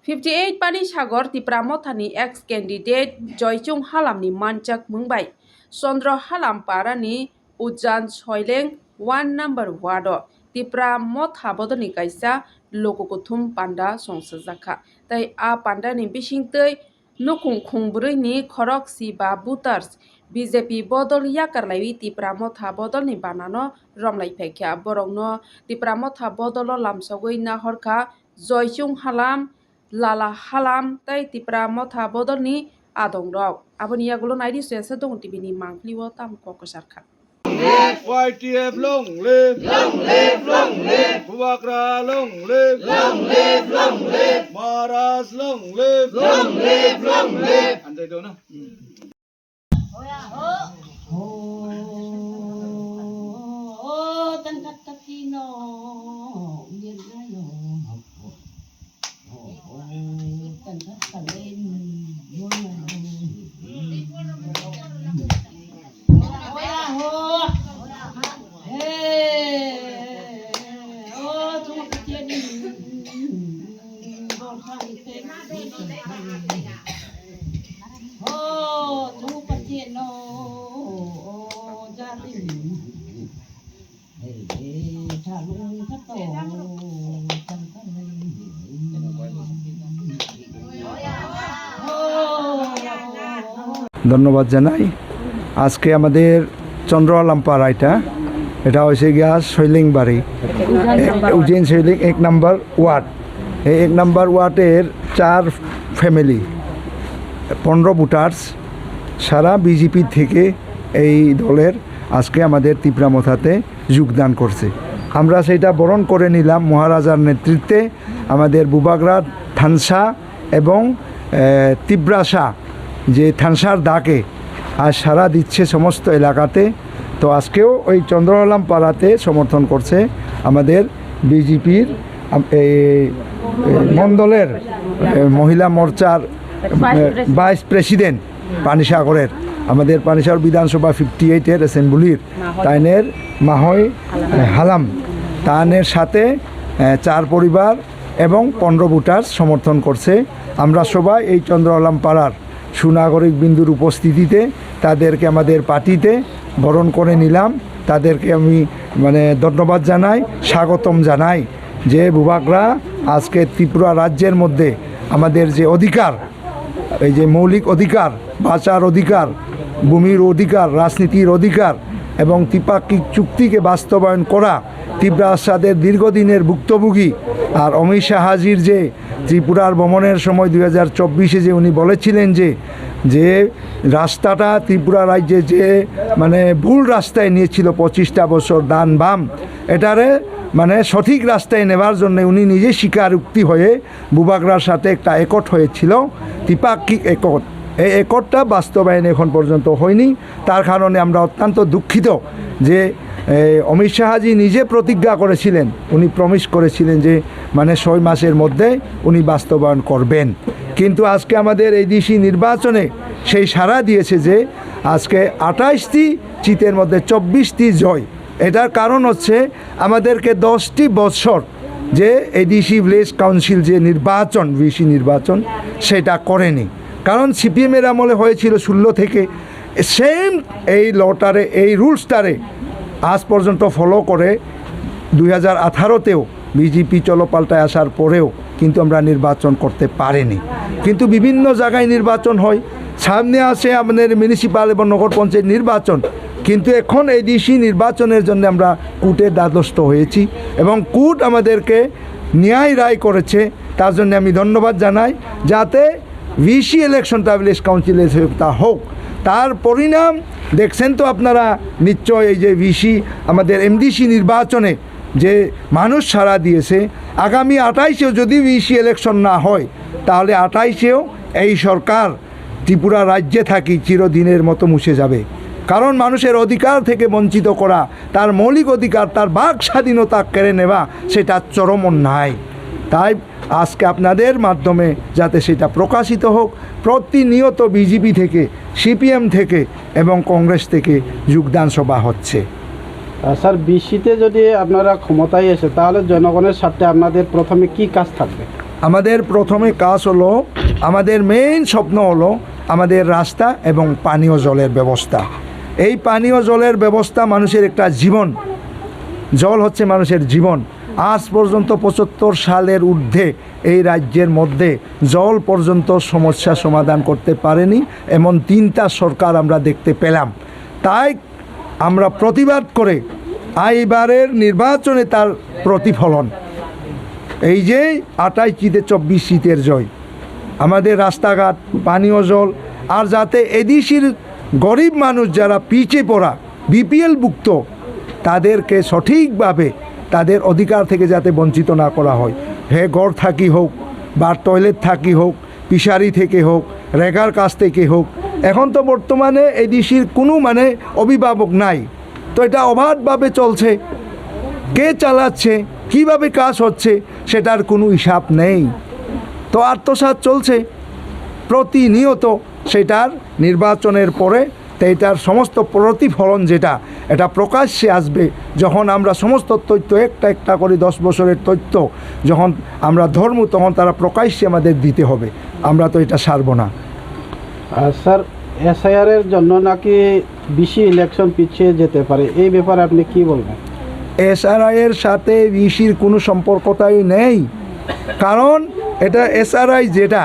58 Pani Sagor Tipra Mothani ex-candidate Joychung Halamni Manchak Mungbai Sondro Halam Parani Ujan Soileng 1 number wado Tipra Motha Bodoni Kaisa Lokokuthum Panda Songsajaka Tai A Panda ni Bishingtei Nukung Khungbrui ni Khorok Siba Butars BJP Bodol Yakarlai Tipra Motha Bodol ni Banano Romlai Phekya Borongno Tipra Motha Bodolo Lamsogoi Nahorka Joychung Halam Lala Halam tai Tipra Motha Bodolni Adong Rok Aboni Yagulo Naidi Sesa Dong Tibini Mangpliwo Tam Kokosarka YTF long live, Bubakra long live, Maharaj long live, and they don't know. ধন্যবাদ জানাই আজকে আমাদের চন্দ্রলাম্পাড়া এটা হয়েছে গিয়া শৈলিংবাড়ি উজ্জয়ন শৈলিং 1 নম্বর word এই 1 নম্বর ওয়ার্ডের 4 family 15 voters সারা BJP থেকে এই দলের আজকে আমাদের ত্রিপুরা মথাতে যোগদান করছে আমরা সেটা বরণ করে নিলাম মহারাজার নেতৃত্বে আমাদের বুবাগরা থানসা এবং তিব্রাসা যে থানসার ডাকে আর সারা দিচ্ছে সমস্ত এলাকাতে তো আজকেও ওই চন্দ্রলাম পাড়াতে সমর্থন করছে আমাদের বিজেপির মণ্ডলের মহিলা মোর্চার ভাইস প্রেসিডেন্ট পানিসাগরের আমাদের পানিসাগর বিধানসভা 58-এর অ্যাসেম্বলির তাইনের মাহই হালাম তানের সাথে 4 পরিবার এবং 15 ভোটার সমর্থন করছে আমরা সবাই এই চন্দ্রলাম পাড়ার সুনাগরিক বিন্দুর উপস্থিতিতে তাদেরকে আমাদের পার্টিতে বরণ করে নিলাম তাদেরকে আমি ধন্যবাদ জানাই স্বাগতম জানাই যে বুবাগরা আজকে ত্রিপুরা রাজ্যের মধ্যে আমাদের যে অধিকার এই যে মৌলিক অধিকার বাঁচার অধিকার ভূমির অধিকার রাজনীতির অধিকার এবং ত্রিপাক্ষিক চুক্তিকে বাস্তবায়ন করা ত্রিপুরা আসাদের দীর্ঘদিনের ভুক্তভোগী আর অমিত শাহাজির যে ত্রিপুরার ভ্রমণের সময় 2024-এ যে উনি বলেছিলেন যে রাস্তাটা ত্রিপুরা রাজ্যে যে ভুল রাস্তায় নিয়েছিল 25টা বছর দান বাম এটারে সঠিক রাস্তায় নেবার জন্য উনি নিজে স্বীকারোক্তি হয়ে বুবাগরার সাথে একটা একট হয়েছিল ত্রিপাক্ষিক একট এই একটটা বাস্তবায়ন এখন পর্যন্ত হয়নি তার কারণে আমরা অত্যন্ত দুঃখিত যে অমিত শাহাজি নিজে প্রতিজ্ঞা করেছিলেন উনি প্রমিস করেছিলেন যে 6 মাসের মধ্যে উনি বাস্তবায়ন করবেন কিন্তু আজকে আমাদের এই ডিসি নির্বাচনে সেই সাড়া দিয়েছে যে আজকে 28টি চিতের মধ্যে 24টি জয় এটার কারণ হচ্ছে আমাদেরকে 10টি বছর যে এডিসি ভিলেজ কাউন্সিল যে নির্বাচন ভিসি নির্বাচন সেটা করেনি কারণ সিপিএমের আমলে হয়েছিল 16 থেকে সেম এই লটারে এই রুলসটারে আজ পর্যন্ত ফলো করে 2018-তেও বিজেপি চলপাল্টায় আসার পরেও কিন্তু আমরা নির্বাচন করতে পারিনি কিন্তু বিভিন্ন জায়গায় নির্বাচন হয় সামনে আসে আমাদের মিউনিসিপ্যাল এবং নগর পঞ্চায়েত নির্বাচন কিন্তু এখন এই ডিসি নির্বাচনের জন্য আমরা কোর্টের দ্বারস্থ হয়েছি এবং কোর্ট আমাদেরকে ন্যায় রায় করেছে তার জন্য আমি ধন্যবাদ জানাই যাতে ভিসি ইলেকশনটা ভিলেজ কাউন্সিলের তা হোক তার পরিণাম দেখছেন তো আপনারা নিশ্চয় এই যে ভিসি আমাদের এমডিসি নির্বাচনে যে মানুষ সাড়া দিয়েছে আগামী 28-এও যদি ভিসি ইলেকশন না হয় তাহলে 28-এও এই সরকার ত্রিপুরা রাজ্যে থাকি চিরদিনের মতো মুছে যাবে কারণ মানুষের অধিকার থেকে বঞ্চিত করা তার মৌলিক অধিকার তার বাক স্বাধীনতা কেড়ে নেওয়া সেটা চরম অন্যায় তাই আজকে আপনাদের মাধ্যমে যাতে সেটা প্রকাশিত হোক প্রতিনিয়ত বিজেপি থেকে সিপিএম থেকে এবং কংগ্রেস থেকে যোগদান সভা হচ্ছে স্যার বিসিতে যদি আপনারা ক্ষমতায় এসে তাহলে জনগণের স্বার্থে আপনাদের প্রথমে কি কাজ থাকবে আমাদের প্রথমে কাজ হলো, আমাদের মেইন স্বপ্ন হলো আমাদের রাস্তা এবং পানীয় জলের ব্যবস্থা। এই পানীয় জলের ব্যবস্থা মানুষের একটা জীবন, জল হচ্ছে মানুষের জীবন। আজ পর্যন্ত 75 সালের ঊর্ধ্বে এই রাজ্যের মধ্যে জল পর্যন্ত সমস্যা সমাধান করতে পারেনি, এমন 3টা সরকার আমরা দেখতে পেলাম। তাই আমরা প্রতিবাদ করে এইবারের নির্বাচনে তার প্রতিফলন এই যে 28 জিতে 24 সিটের জয়, আমাদের রাস্তাঘাট, পানীয় জল, আর যাতে এদেশের গরিব মানুষ যারা পিছিয়ে পড়া বিপিএলভুক্ত তাদেরকে সঠিকভাবে তাদের অধিকার থেকে যাতে বঞ্চিত না করা হয়। ঘর থাকি হোক বা টয়লেট থাকি হোক, পিসারি থেকে হোক, রেগার কাছ থেকে হোক। এখন তো বর্তমানে এই দেশের কোনো অভিভাবক নাই, তো এটা অবাধভাবে চলছে। কে চালাচ্ছে, কিভাবে কাজ হচ্ছে সেটার কোনো হিসাব নেই। তো আত্মসাৎ চলছে প্রতিনিয়ত। সেটার নির্বাচনের পরে এটার সমস্ত প্রতিফলন যেটা এটা প্রকাশ্যে আসবে যখন আমরা সমস্ত তথ্য একটা একটা করে 10 বছরের তথ্য যখন আমরা ধর্ম, তখন তারা প্রকাশ্যে আমাদের দিতে হবে। আমরা তো এটা সারব না। স্যার, এসআইআরের জন্য নাকি বেশি ইলেকশন পিছিয়ে যেতে পারে, এই ব্যাপারে আপনি কি বলবেন? এসআরআইয়ের সাথে বিসির কোনো সম্পর্কটাই নেই। কারণ এটা এসআরআই যেটা,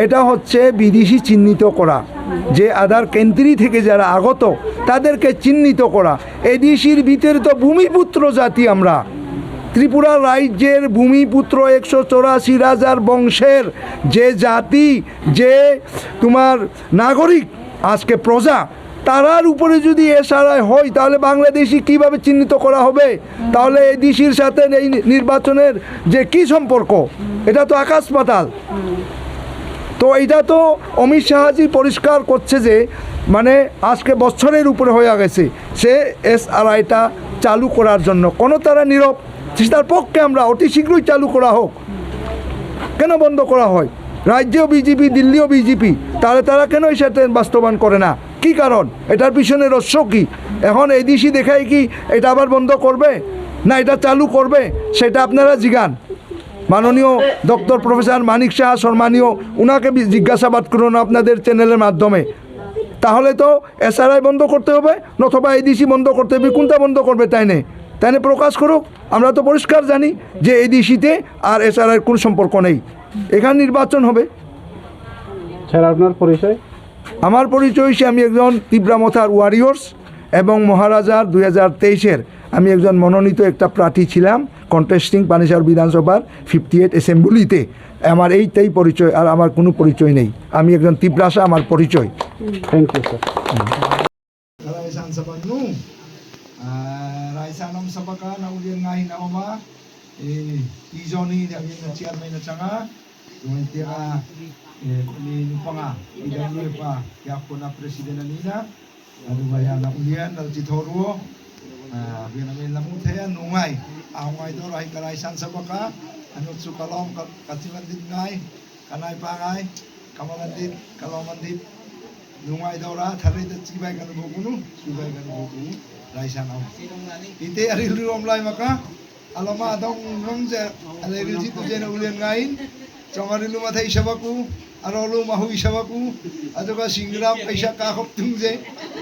এটা হচ্ছে বিদেশি চিহ্নিত করা, যে আধার কেন্দ্রি থেকে যারা আগত তাদেরকে চিহ্নিত করা। এই দেশের ভিতরে তো ভূমিপুত্র জাতি আমরা, ত্রিপুরা রাজ্যের ভূমিপুত্র 184,000 বংশের যে জাতি, যে তোমার নাগরিক, আজকে প্রজা, তারার উপরে যদি এসআরআই হয় তাহলে বাংলাদেশি কিভাবে চিহ্নিত করা হবে? তাহলে এই দেশের সাথে এই নির্বাচনের যে কি সম্পর্ক, এটা তো আকাশ পাতাল। তো এটা তো অমিত শাহজি পরিষ্কার করছে যে আজকে বছরের উপরে হয়ে গেছে সে এসআরআইটা চালু করার জন্য। কোনো তারা নীরব, তার পক্ষে আমরা অতি শীঘ্রই চালু করা হোক। কেন বন্ধ করা হয়? রাজ্যেও বিজেপি, দিল্লিও বিজেপি, তাহলে তারা কেন এই সাথে বাস্তবায়ন করে না? কি কারণ? এটার পিছনে রহস্য কি? এখন এই দেশই দেখায় কি এটা আবার বন্ধ করবে না এটা চালু করবে? সেটা আপনারা জিজ্ঞান মাননীয় ডক্টর প্রফেসর মানিক সাহা সম্মানীয়, উনাকে জিজ্ঞাসাবাদ করুন আপনাদের চ্যানেলের মাধ্যমে। তাহলে তো এসআরআই বন্ধ করতে হবে, নতুবা এডিসি বন্ধ করতে হবে। কোনটা বন্ধ করবে তাই না প্রকাশ করুক। আমরা তো পরিষ্কার জানি যে এডিসিতে আর এসআরআইয়ের কোনো সম্পর্ক নেই। এখানে নির্বাচন হবে। স্যার, আপনার পরিচয়? আমার পরিচয় হচ্ছে আমি একজন তীব্রামথার ওয়ারিয়র্স এবং মহারাজার 2023-এর আমি একজন মনোনীত একটা প্রার্থী ছিলাম কন্টেস্টিং পানিসাগর বিধানসভার 58 অ্যাসেম্বলিতে। আমার এইটাই পরিচয়, আর আমার কোনো পরিচয় নেই। আমি একজন তীব্রাসা, আমার পরিচয়। Thank you sir. Raisanam sabaka na ulian ngahin na oma izoni na yung chairman na tsanga yung tira ni nupanga idan niya pa kaya po na presidente nina ano ba yan na ulian na titoro binamin lamang tayo nungay ako ngay do rahi karaisan sabaka ano sukalom katilandit ngay kanay pangay kamalandit kalomandit nungay daw ra thari da chibay kan bokunu chibay kan bokunu Raisan om. Ite ari luom lai maka alama dong rongja ale rilji tu jena ulian ngain chongari luma thai sabaku arolu mahu isabaku ajoga singram paisa ka khop tungje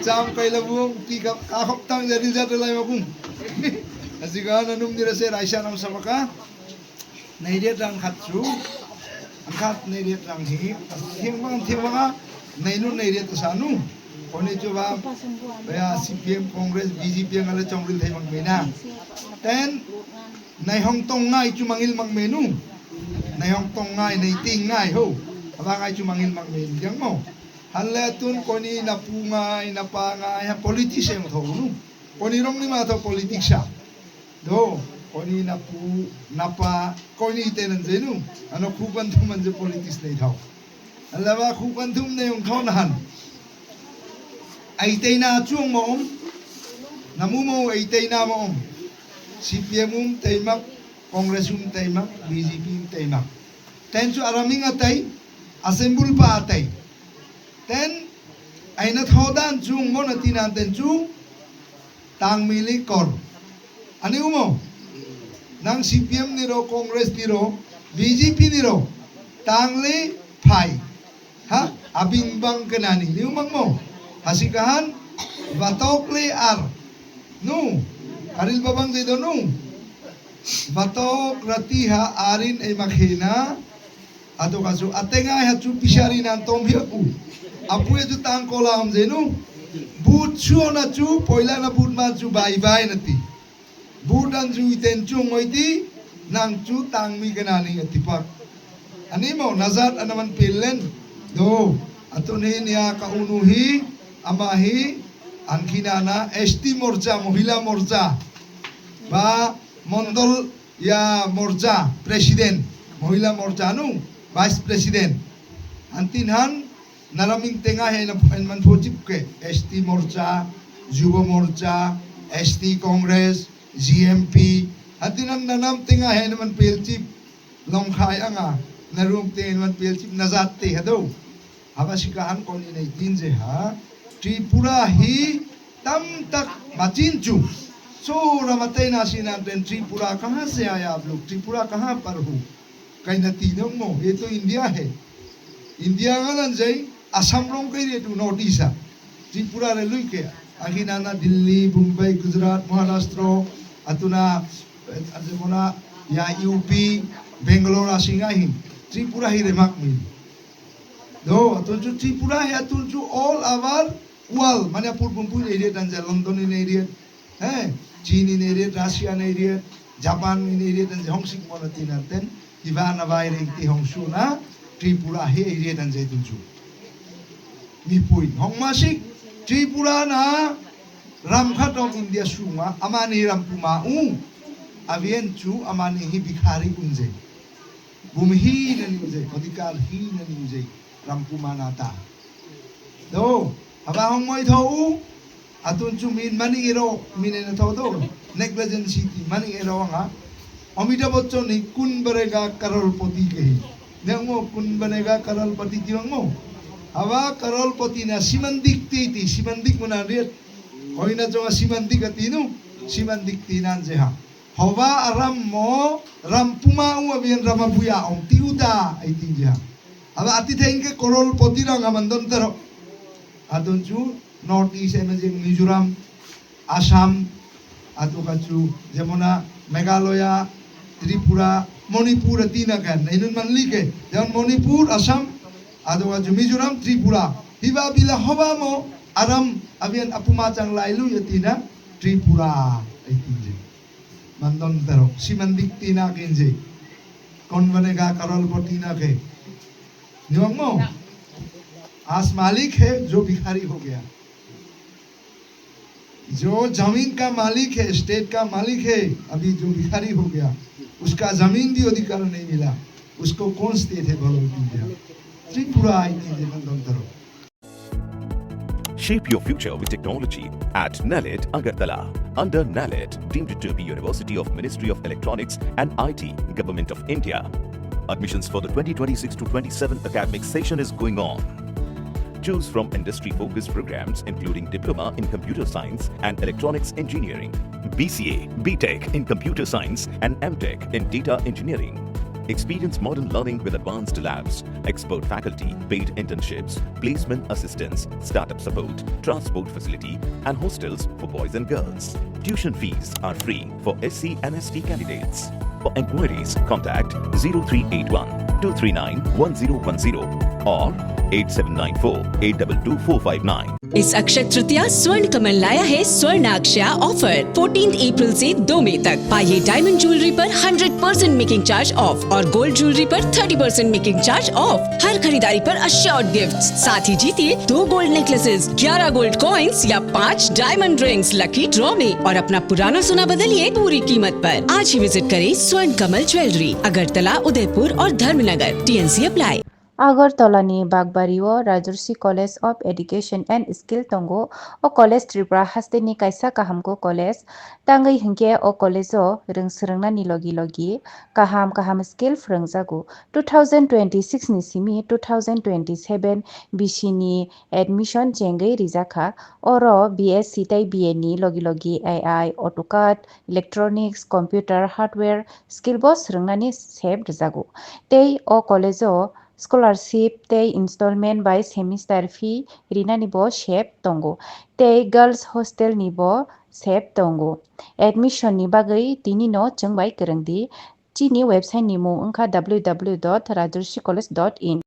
cham kailabu ki ka khop tang jari jata lai maku asiga nanum dirase Raisan om sabaka nairet rang khatsu angkat nairet rang hi thimang nainu nairet sanu Kone coba ya CPM Kongres BJP yang ada congril thai mang mena ten nai hong tong ngai chu mangil mang menu nai hong tong ngai nai ting ngai ho aba ngai chu mangil mang men jang mo halle tun koni na pu ngai na pa ngai ha politician tho nu koni rong ni ma tho politician do koni na pu na pa koni tenen jenu ano khu ban thum man je politics nei tho halle ba khu ban thum nei hong thon han Aitay na chung mo namumo aitay na mo CPM taymak Congress taymak BJP taymak ten su araming atay assemble pa atay ten ay nathodan chung mo natinan ten chung tang mili kor ani mo nang CPM niro Congress niro BJP niro tangli phai ha abing bang kenani liu mangmo hasikahan batokli ar nu karil babang dedo nu batok ratiha arin e makhina ato kasu atenga ha chu pisari nan tom hi u apu ju tang kolam jenu but chu na chu poila na but ma chu bai bai nati budan ju iten chu ngoiti nang chu tang mi kenani atipak ani mo nazat anaman pilen do atune niya kaunuhi amahi ankinana ST morcha mohila morcha ba mondol ya morcha president mohila morcha nu vice president antinhan naraming tenga he na man phojip ke ST morcha yuva morcha ST congress GMP antinhan nanam tenga he na man pelchip longkhai anga narum ten man pelchip nazat te hado habasikahan kon inay tinje ha Tripura hi tam tak machinchu so ramatay na sinanten Tripura कहाँ से आया आप लोग Tripura कहाँ पर हो कहीं न तीनों मो ये तो इंडिया है इंडिया का ना जाए असम रोंग कहीं रे तू नोटिसा Tripura रे लुई के आखिर ना दिल्ली मुंबई गुजरात महाराष्ट्र अतुना अजमोना या यूपी बेंगलोर आसिंगा ही Tripura ही रे माक मिल दो अतुन Tripura है अतुन all our wall Manipur Pumpur area dan London in area China in area Russia in area Japan in area dan Hong Sing Monatina ten Ivana Vaireng ti Hong Shuna Tripura he area dan Zaitunju Mi Puin Hong Masik Tripura na Ramkhat of India Shuma Amani Rampuma Avien chu Amani hi Bikari unze Bumhi na niuze Odikal hi na niuze Rampuma nata do Aba hong moi thau atun chu min mani ero min na thau do negligence city mani ero nga Amitabh Bachchan ni kun barega karolpati kehi nengo kun banega karolpati jiwang aba karolpati na simandik ti simandik muna riat koina jonga simandik atinu simandik tinan je ha hoba aram mo rampuma abian ramabuya om tiuda aitin je aba ati thengke karolpati ranga mandon taro Adunju North East Emerging Mizoram, Assam, Atukachu, Jamuna, Meghalaya, Tripura, Manipur, Tinakan, Inun Manlike, then Manipur, Assam, Atukachu Mizoram, Tripura, Hiba Bila Hobamo, Aram, Avian Apumachang Lailu Yatina, Tripura, Mandon Taro, Simandik Tina Kenji, Konvanega Karol Potina Ke. Nyongmo? आज मालिक है जो भिखारी हो गया जो जमीन का मालिक है स्टेट का मालिक है अभी जो भिखारी हो गया उसका जमीन भी अधिकार नहीं मिला उसको कौन स्टेट है बोलो इंडिया त्रिपुरा आई थी मंदंतरो Shape your future with technology at NALED Agartala. Under NALED, deemed to be University of Ministry of Electronics and IT, Government of India. Admissions for the 2026 to 27 academic session is going on. Choose from industry-focused programs including Diploma in Computer Science and Electronics Engineering, BCA, BTech in Computer Science and MTech in Data Engineering. Experience modern learning with advanced labs, expert faculty, paid internships, placement assistance, startup support, transport facility and hostels for boys and girls. Tuition fees are free for SC and ST candidates. For enquiries, contact 0381 239 1010 or 8794-822-459. इस अक्षय तृतीया स्वर्ण कमल लाया है स्वर्णाक्षया offer 14 अप्रैल से 2 मई तक। पाइए diamond jewellery पर 100% making charge of और gold jewellery पर 30% मेकिंग चार्ज ऑफ। हर खरीदारी पर अश्योर्ड गिफ्ट्स, साथ ही जीतिए 2 गोल्ड नेकलेसेस, 11 गोल्ड कॉइन्स या 5 डायमंड रिंग्स लकी ड्रॉ में और अपना पुराना सोना बदलिए पूरी कीमत पर। आज ही विजिट करें स्वर्ण कमल ज्वेलरी, अगरतला, उदयपुर और Dharmanagar. TNC apply. Agartala ni Bagbario Rajarsi College of Education and Skill tongo o college Tripura haste ni kaisa kahamko college tangai hingke o college o rungsrungna ni logi kaham skill frungjago 2026 ni simi 2027 BC ni admission chengai rijaka oro BSc tai BA ni logi AI AutoCAD electronics computer hardware skill bo srungnani sep rijago tei o college o scholarship tei installment by semester fee rinani bo sep tongo tei girls hostel ni bo sep tongo admission ni bagui tini no chungbai kwrwngdi chini website ni mung wngkha www.rajarsicollege.in